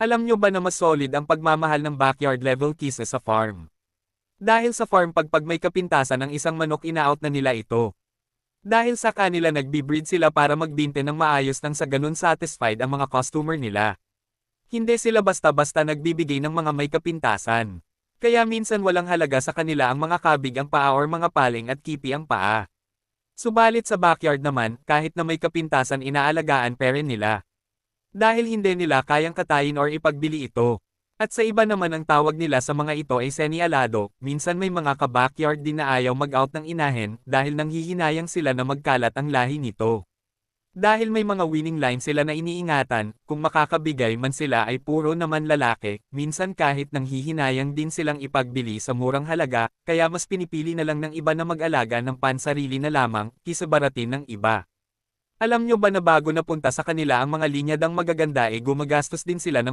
Alam nyo ba na mas solid ang pagmamahal ng backyard level kaysa sa farm? Dahil sa farm pag may kapintasan ng isang manok ina-out na nila ito. Dahil sa kanila nagbi-breed sila para magbinte ng maayos nang sa ganun satisfied ang mga customer nila. Hindi sila basta-basta nagbibigay ng mga may kapintasan. Kaya minsan walang halaga sa kanila ang mga kabig ang paa or mga paling at kipi ang paa. Subalit sa backyard naman, kahit na may kapintasan inaalagaan pa rin nila. Dahil hindi nila kayang katayin or ipagbili ito. At sa iba naman ang tawag nila sa mga ito ay semi-alado, minsan may mga ka-backyard din na ayaw mag-out ng inahin dahil nanghihinayang sila na magkalat ang lahi nito. Dahil may mga winning line sila na iniingatan, kung makakabigay man sila ay puro naman lalaki, minsan kahit nanghihinayang din silang ipagbili sa murang halaga, kaya mas pinipili na lang ng iba na mag-alaga ng pansarili na lamang, kisa baratin ng iba. Alam nyo ba na bago napunta sa kanila ang mga linyadang magaganda gumagastos din sila ng